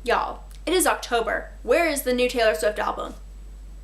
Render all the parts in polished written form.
Y'all, it is October. Where is the new Taylor Swift album?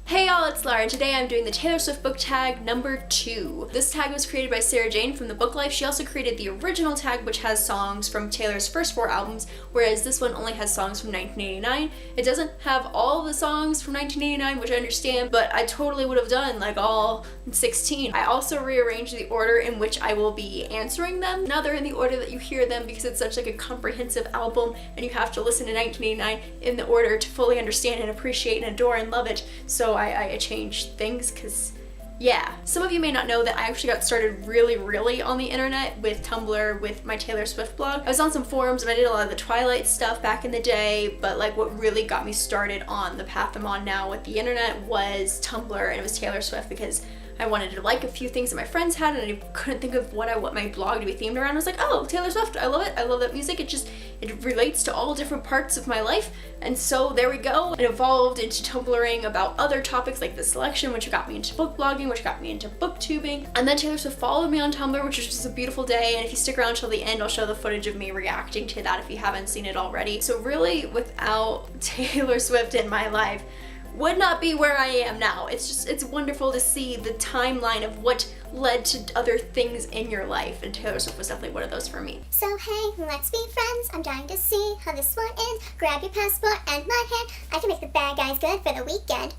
Hey y'all, it's Lara, and today I'm doing the Taylor Swift book tag number 2. This tag was created by Sarah Jane from TheBookLife. She also created the original tag, which has songs from Taylor's first 4 albums, whereas this one only has songs from 1989. It doesn't have all the songs from 1989, which I understand, but I totally would have done like all 16. I also rearranged the order in which I will be answering them. Now they're in the order that you hear them because it's such like a comprehensive album and you have to listen to 1989 in the order to fully understand and appreciate and adore and love it. So I changed things because, yeah. Some of you may not know that I actually got started really on the internet with Tumblr, with my Taylor Swift blog. I was on some forums and I did a lot of the Twilight stuff back in the day, but like what really got me started on the path I'm on now with the internet was Tumblr, and it was Taylor Swift because I wanted to like a few things that my friends had and I couldn't think of what I want my blog to be themed around. I was like, oh, Taylor Swift, I love it. I love that music. It relates to all different parts of my life. And so there we go. It evolved into Tumblring about other topics like the selection, which got me into book blogging, which got me into booktubing. And then Taylor Swift followed me on Tumblr, which was just a beautiful day. And if you stick around till the end, I'll show the footage of me reacting to that if you haven't seen it already. So really, without Taylor Swift in my life, would not be where I am now. It's wonderful to see the timeline of what led to other things in your life, and Taylor Swift was definitely one of those for me. So hey, let's be friends. I'm dying to see how this one ends. Grab your passport and my hand. I can make the bad guys good for the weekend.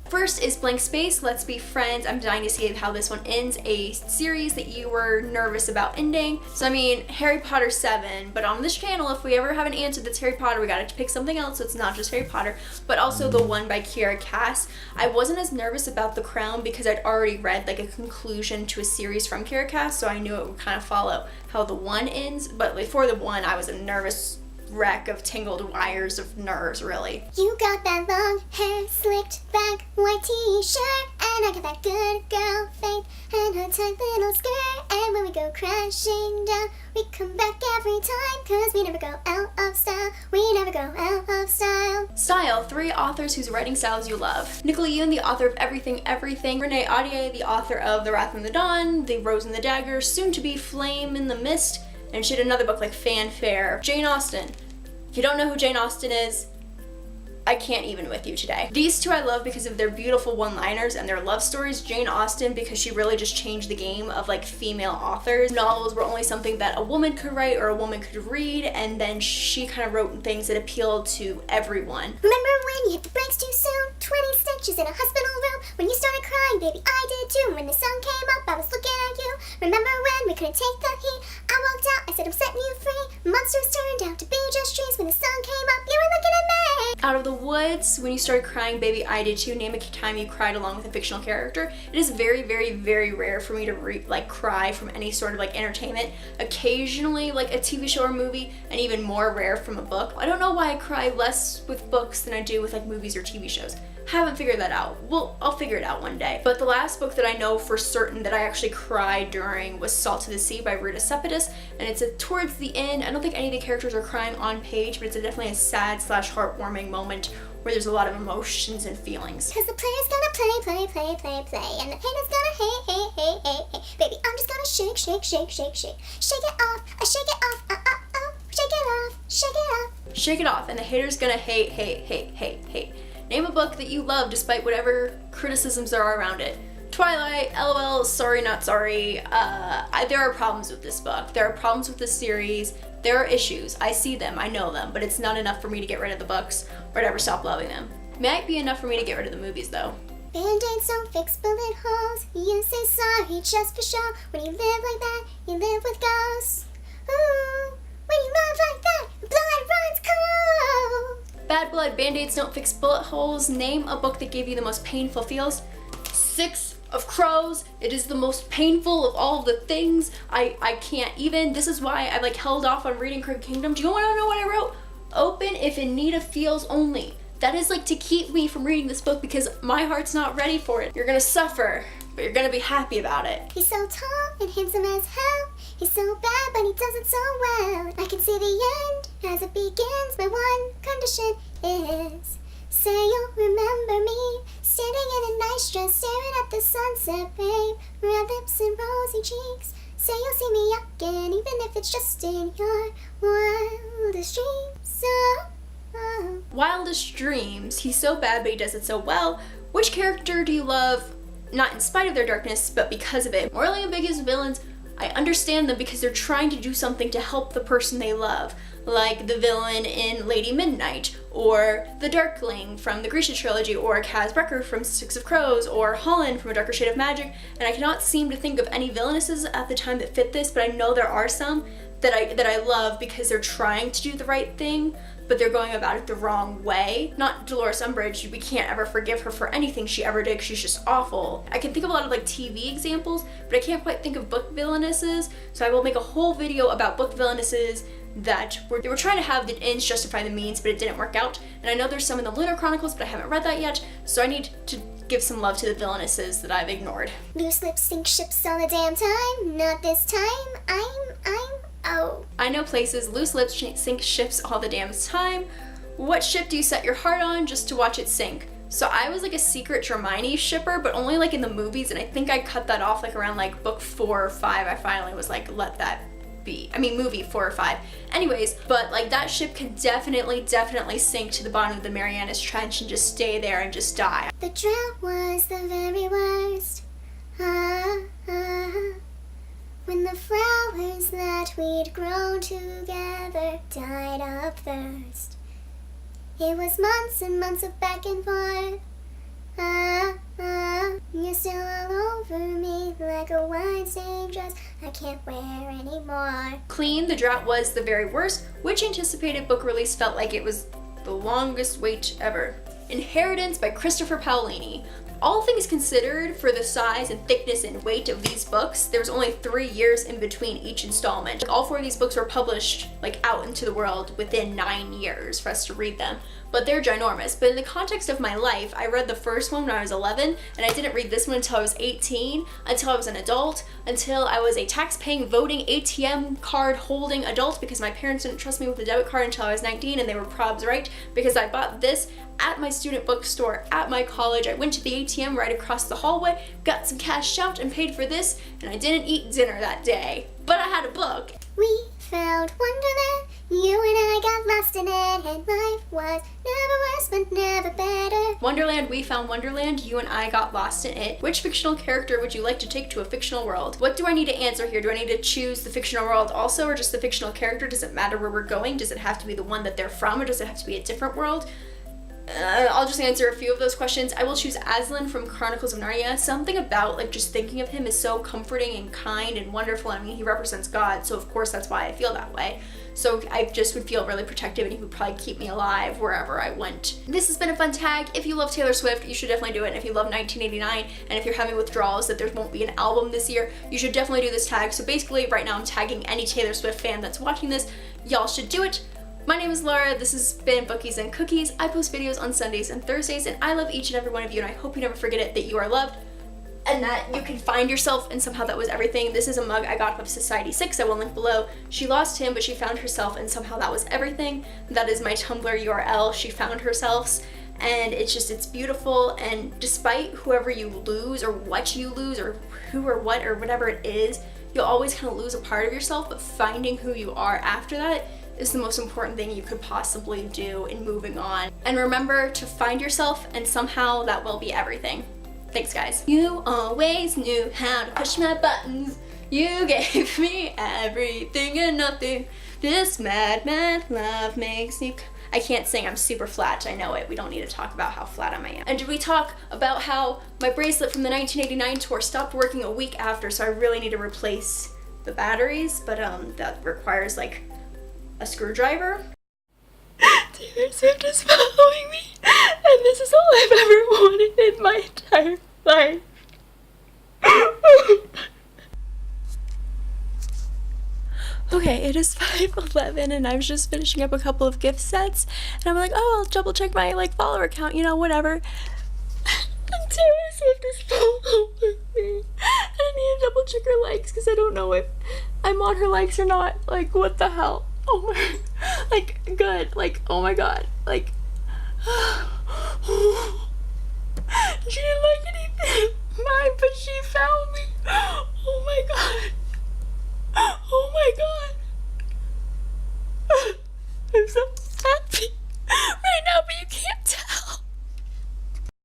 First is Blank Space, Let's Be Friends. I'm dying to see how this one ends, a series that you were nervous about ending. So I mean, Harry Potter 7, but on this channel, if we ever have an answer that's Harry Potter, we gotta pick something else so it's not just Harry Potter, but also the one by Kiera Cass. I wasn't as nervous about The Crown because I'd already read like a conclusion to a series from Kiera Cass, so I knew it would kind of follow how the one ends, but like for the one, I was a nervous wreck of tangled wires of nerves, really. You got that long hair, slicked back, white t-shirt, and I got that good girl faith and her tight little skirt. And when we go crashing down, we come back every time, cause we never go out of style. We never go out of style. Style, 3 authors whose writing styles you love. Nicola Yoon, the author of Everything. Renee Ahdieh, the author of The Wrath and the Dawn, The Rose and the Dagger, soon to be Flame in the Mist, and she did another book like Fanfare. Jane Austen. If you don't know who Jane Austen is, I can't even with you today. These two I love because of their beautiful one-liners and their love stories. Jane Austen because she really just changed the game of like female authors. Novels were only something that a woman could write or a woman could read, and then she kind of wrote things that appealed to everyone. Remember when you hit the brakes too soon? 20 stitches in a hospital room. When you started crying, baby, I did too. When the sun came up, I was looking at you. Remember when we couldn't take the heat? I walked out, I said I'm setting you free. Monsters turned out to be just trees. When the sun came up, you were looking at me. Out of the Woods, when you started crying, baby, I did too. Name a time you cried along with a fictional character. It is very rare for me to cry from any sort of like entertainment. Occasionally like a TV show or movie, and even more rare from a book. I don't know why I cry less with books than I do with like movies or TV shows. Haven't figured that out. Well, I'll figure it out one day. But the last book that I know for certain that I actually cried during was Salt to the Sea by Rita Sepetys, and it's towards the end. I don't think any of the characters are crying on page, but it's definitely a sad / heartwarming moment where there's a lot of emotions and feelings. Cause the player's gonna play, and the hater's gonna hate. Baby, I'm just gonna shake. Shake it off, shake it off, shake it off, shake it off. Shake it off, and the hater's gonna hate. Name a book that you love despite whatever criticisms there are around it. Twilight, LOL, sorry not sorry. There are problems with this book. There are problems with this series. There are issues. I see them, I know them, but it's not enough for me to get rid of the books or to ever stop loving them. Might be enough for me to get rid of the movies though. Band-aids don't fix bullet holes. You say sorry just for show. When you live like that, you live with ghosts. Ooh, when you love like that, blood runs cold. Bad Blood, Band-Aids don't fix bullet holes. Name a book that gave you the most painful feels. 6 of Crows. It is the most painful of all of the things. I can't even. This is why I held off on reading Crooked Kingdom. Do you want to know what I wrote? Open if in need of feels only. That is to keep me from reading this book because my heart's not ready for it. You're gonna suffer, but you're gonna be happy about it. He's so tall and handsome as hell. He's so bad, but he does it so well. I can see the end as it begins. My one condition is, say you'll remember me, standing in a nice dress, staring at the sunset, babe. Red lips and rosy cheeks. Say you'll see me again, even if it's just in your wildest dreams. So oh. Wildest Dreams. He's so bad, but he does it so well. Which character do you love, not in spite of their darkness, but because of it? Morally ambiguous villains, I understand them because they're trying to do something to help the person they love. Like the villain in Lady Midnight, or the Darkling from the Grisha trilogy, or Kaz Brekker from Six of Crows, or Holland from A Darker Shade of Magic, and I cannot seem to think of any villainesses at the time that fit this, but I know there are some that I love because they're trying to do the right thing, but they're going about it the wrong way. Not Dolores Umbridge, we can't ever forgive her for anything she ever did, she's just awful. I can think of a lot of like TV examples, but I can't quite think of book villainesses, so I will make a whole video about book villainesses that they were trying to have the ends justify the means, but it didn't work out. And I know there's some in the Lunar Chronicles, but I haven't read that yet, so I need to give some love to the villainesses that I've ignored. Loose lips sink ships all the damn time. Not this time. Oh. I know places, loose lips sink ships all the damn time. What ship do you set your heart on just to watch it sink? So I was like a secret Hermione shipper, but only like in the movies, and I think I cut that off like around like book 4 or 5. I finally was like, let that be. I mean, movie 4 or 5. Anyways, but like that ship can definitely sink to the bottom of the Marianas Trench and just stay there and just die. The drought was the very worst. When the flowers that we'd grown together died of thirst. It was months and months of back and forth. You're still all over me like a wine-stained dress I can't wear anymore. Clean, the drought was the very worst. Which anticipated book release felt like it was the longest wait ever? Inheritance by Christopher Paolini. All things considered, for the size and thickness and weight of these books, there was only 3 years in between each installment. All 4 of these books were published like out into the world within 9 years for us to read them. But they're ginormous. But in the context of my life, I read the first one when I was 11, and I didn't read this one until I was 18, until I was an adult, until I was a tax-paying, voting, ATM card holding adult, because my parents didn't trust me with a debit card until I was 19, and they were probs right, because I bought this at my student bookstore at my college. I went to the ATM right across the hallway, got some cash out, and paid for this, and I didn't eat dinner that day. But I had a book. We found Wonderland, you and I got lost in it, and life was never worse but never better. Wonderland, we found Wonderland, you and I got lost in it. Which fictional character would you like to take to a fictional world? What do I need to answer here? Do I need to choose the fictional world also, or just the fictional character? Does it matter where we're going? Does it have to be the one that they're from, or does it have to be a different world? I'll just answer a few of those questions. I will choose Aslan from Chronicles of Narnia. Something about like just thinking of him is so comforting and kind and wonderful. I mean, he represents God, so of course that's why I feel that way. So I just would feel really protective, and he would probably keep me alive wherever I went. This has been a fun tag. If you love Taylor Swift, you should definitely do it. And if you love 1989, and if you're having withdrawals that there won't be an album this year, you should definitely do this tag. So basically right now I'm tagging any Taylor Swift fan that's watching this. Y'all should do it. My name is Laura, this has been Bookies and Cookies. I post videos on Sundays and Thursdays, and I love each and every one of you, and I hope you never forget it, that you are loved, and that you can find yourself, and somehow that was everything. This is a mug I got off Society 6, I will link below. She lost him, but she found herself, and somehow that was everything. That is my Tumblr URL, she found herself, and it's beautiful, and despite whoever you lose, or what you lose, or who or what, or whatever it is, you'll always kind of lose a part of yourself, but finding who you are after that is the most important thing you could possibly do in moving on. And remember to find yourself, and somehow that will be everything. Thanks, guys. You always knew how to push my buttons. You gave me everything and nothing. This mad, mad love makes me... I can't sing, I'm super flat, I know it. We don't need to talk about how flat I am. And did we talk about how my bracelet from the 1989 tour stopped working a week after, so I really need to replace the batteries, but that requires like a screwdriver. Taylor Swift is following me, and this is all I've ever wanted in my entire life. Okay, it is 5:11 and I was just finishing up a couple of gift sets, and I'm like, oh, I'll double check my like follower count, you know, whatever. And Taylor Swift is following me. I need to double check her likes because I don't know if I'm on her likes or not. Like, what the hell? Oh my, like, good, like, oh my god, like, she didn't like anything mine, but she found me. Oh my god, oh my god, I'm so